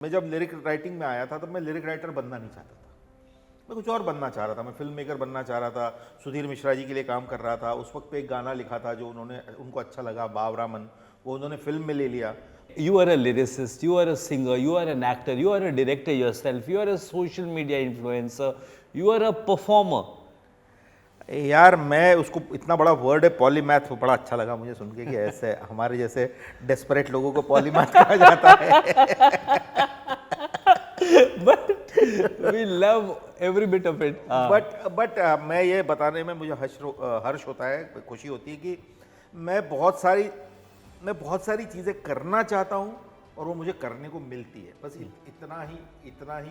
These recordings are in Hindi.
मैं जब लिरिक राइटिंग में आया था तब मैं लिरिक राइटर बनना नहीं चाहता था। मैं कुछ और बनना चाह रहा था। मैं फिल्म मेकर बनना चाह रहा था। सुधीर मिश्रा जी के लिए काम कर रहा था। उस वक्त पे एक गाना लिखा था जो उनको अच्छा लगा, बावरा मन, वो उन्होंने फिल्म में ले लिया। You are a lyricist, you are a singer, you are an actor, you are a director yourself, you are a social media influencer, you are a performer. यार मैं उसको, इतना बड़ा वर्ड है पॉलीमैथ, वो बड़ा अच्छा लगा मुझे सुन के कि ऐसे हमारे जैसे डेस्परेट लोगों को पॉलीमैथ कहा जाता है। But we love every bit of it. But मैं ये बताने में मुझे हर्ष होता है, खुशी होती है कि मैं बहुत सारी चीज़ें करना चाहता हूँ और वो मुझे करने को मिलती है। बस इतना ही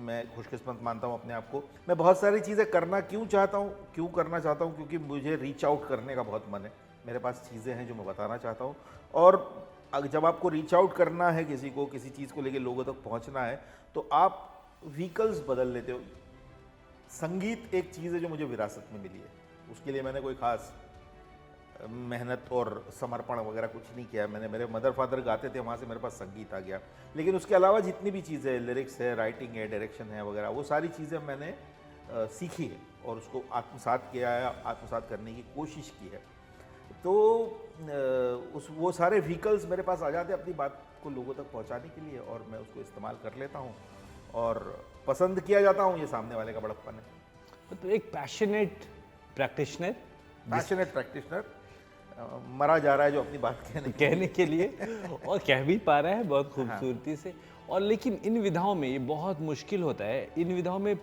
मैं खुशकिस्मत मानता हूँ अपने आप को। मैं बहुत सारी चीज़ें करना क्यों करना चाहता हूँ क्योंकि मुझे रीच आउट करने का बहुत मन है। मेरे पास चीज़ें हैं जो मैं बताना चाहता हूँ, और जब आपको रीच आउट करना है किसी चीज़ को लेके लोगों तक पहुँचना है तो आप व्हीकल्स बदल लेते हो। संगीत एक चीज़ है जो मुझे विरासत में मिली है। उसके लिए मैंने कोई ख़ास मेहनत और समर्पण वगैरह कुछ नहीं किया। मेरे मदर फादर गाते थे, वहाँ से मेरे पास संगीत आ गया। लेकिन उसके अलावा जितनी भी चीज़ें, लिरिक्स है, राइटिंग है, डायरेक्शन है वगैरह, वो सारी चीज़ें मैंने सीखी है और उसको आत्मसात किया है, आत्मसात करने की कोशिश की है। तो वो सारे व्हीकल्स मेरे पास आ जाते हैं अपनी बात को लोगों तक पहुँचाने के लिए, और मैं उसको इस्तेमाल कर लेता हूँ और पसंद किया जाता हूँ। ये सामने वाले का बड़प्पन है। तो एक पैशनेट प्रैक्टिशनर मरा जा रहा है जो अपनी बात कहने के लिए, और कह भी पा रहा है बहुत खूबसूरती से। और लेकिन इन विधाओं में ये बहुत मुश्किल होता है। इन विधाओं में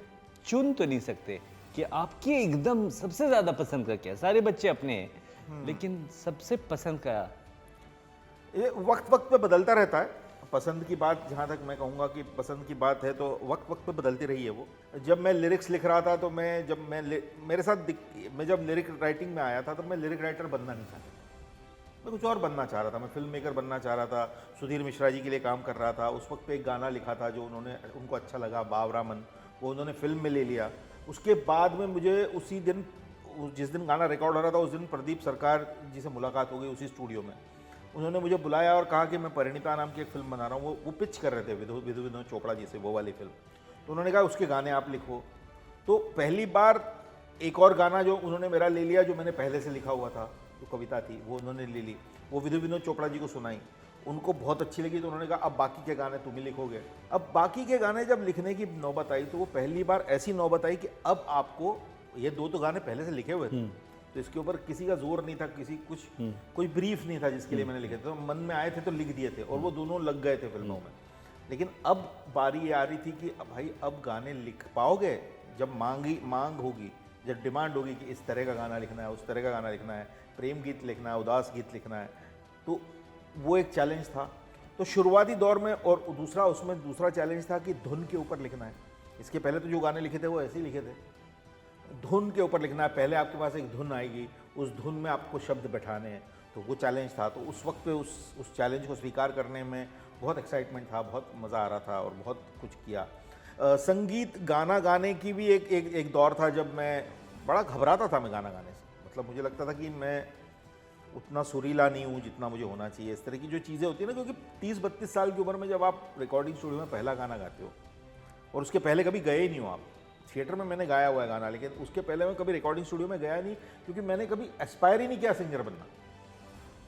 चुन तो नहीं सकते कि आपकी एकदम सबसे ज्यादा पसंद का क्या है। सारे बच्चे अपने हैं, लेकिन सबसे पसंद का ये वक्त पे बदलता रहता है। पसंद की बात, जहाँ तक मैं कहूँगा कि पसंद की बात है तो वक्त पे बदलती रही है वो। जब मैं लिरिक्स लिख रहा था तो मैं जब लिरिक राइटिंग में आया था तब मैं लिरिक राइटर बनना नहीं चाहता था। मैं कुछ और बनना चाह रहा था। मैं फिल्म मेकर बनना चाह रहा था। सुधीर मिश्रा जी के लिए काम कर रहा था। उस वक्त पे एक गाना लिखा था जो उनको अच्छा लगा, बावरा मन, वो उन्होंने फिल्म में ले लिया। उसके बाद में मुझे उसी दिन, जिस दिन गाना रिकॉर्ड हो रहा था, उस दिन प्रदीप सरकार जी से मुलाकात हो गई उसी स्टूडियो में। उन्होंने मुझे बुलाया और कहा कि मैं परिणीता नाम की एक फिल्म बना रहा हूँ। वो पिच कर रहे थे विधु चोपड़ा जी से, वो वाली फिल्म। तो उन्होंने कहा उसके गाने आप लिखो। तो पहली बार एक और गाना जो उन्होंने मेरा ले लिया, जो मैंने पहले से लिखा हुआ था, जो कविता थी, वो उन्होंने ले ली। वो विधु चोपड़ा जी को सुनाई, उनको बहुत अच्छी लगी। तो उन्होंने कहा अब बाकी के गाने तुम ही लिखोगे। अब बाकी के गाने जब लिखने की नौबत आई तो वो पहली बार ऐसी नौबत आई कि अब आपको, ये दो तो गाने पहले से लिखे हुए थे, तो इसके ऊपर किसी का जोर नहीं था, कोई ब्रीफ नहीं था जिसके लिए मैंने लिखे थे। तो मन में आए थे तो लिख दिए थे, और वो दोनों लग गए थे फिल्मों में। लेकिन अब बारी ये आ रही थी कि अब भाई अब गाने लिख पाओगे जब मांग होगी, जब डिमांड होगी कि इस तरह का गाना लिखना है, उस तरह का गाना लिखना है, प्रेम गीत लिखना है, उदास गीत लिखना है। तो वो एक चैलेंज था। तो शुरुआती दौर में, और दूसरा चैलेंज था कि धुन के ऊपर लिखना है। इसके पहले तो जो गाने लिखे थे वो ऐसे ही लिखे थे। धुन के ऊपर लिखना है। पहले आपके पास एक धुन आएगी, उस धुन में आपको शब्द बैठाने हैं। तो वो चैलेंज था। तो उस वक्त पे उस चैलेंज को स्वीकार करने में बहुत एक्साइटमेंट था, बहुत मज़ा आ रहा था और बहुत कुछ किया। संगीत गाना गाने की भी एक दौर था जब मैं बड़ा घबराता था मैं गाना गाने से। मतलब मुझे लगता था कि मैं उतना सुरीला नहीं हूँ जितना मुझे होना चाहिए। इस तरह की जो चीज़ें होती है ना, क्योंकि 30-32 साल की उम्र में जब आप रिकॉर्डिंग स्टूडियो में पहला गाना गाते हो, और उसके पहले कभी गए ही नहीं हो आप। थिएटर में मैंने गाया हुआ है गाना, लेकिन उसके पहले मैं कभी रिकॉर्डिंग स्टूडियो में गया नहीं, क्योंकि मैंने कभी एस्पायर ही नहीं किया सिंगर बनना।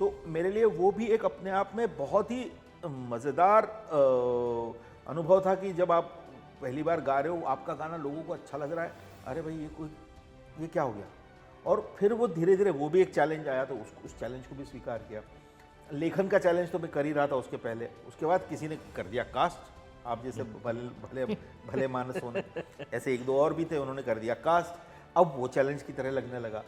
तो मेरे लिए वो भी एक अपने आप में बहुत ही मज़ेदार अनुभव था कि जब आप पहली बार गा रहे हो, आपका गाना लोगों को अच्छा लग रहा है, अरे भाई ये क्या हो गया। और फिर वो धीरे धीरे वो भी एक चैलेंज आया, तो उस चैलेंज को भी स्वीकार किया। लेखन का चैलेंज तो मैं कर ही रहा था उसके पहले। उसके बाद किसी ने कर दिया कास्ट, आप जैसे भले मानस होने, ऐसे एक दो और भी थे, उन्होंने कर दिया कास्ट। अब वो चैलेंज की तरह लगने लगा।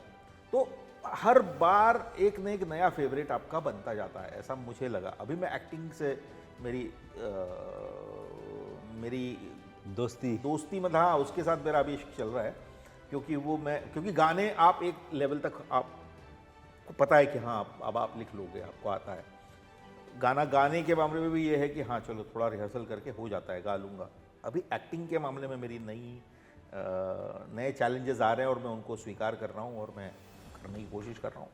तो हर बार एक न एक नया फेवरेट आपका बनता जाता है, ऐसा मुझे लगा। अभी मैं एक्टिंग से मेरी दोस्ती मतलब, हाँ, उसके साथ मेरा अभी इश्क चल रहा है। क्योंकि गाने आप एक लेवल तक आपको पता है कि हाँ अब आप लिख लोगे, आपको आता है। गाना गाने के मामले में भी ये है कि हाँ चलो थोड़ा रिहर्सल करके हो जाता है, गा लूँगा। अभी एक्टिंग के मामले में मेरी नए चैलेंजेस आ रहे हैं और मैं उनको स्वीकार कर रहा हूँ और मैं करने की कोशिश कर रहा हूँ।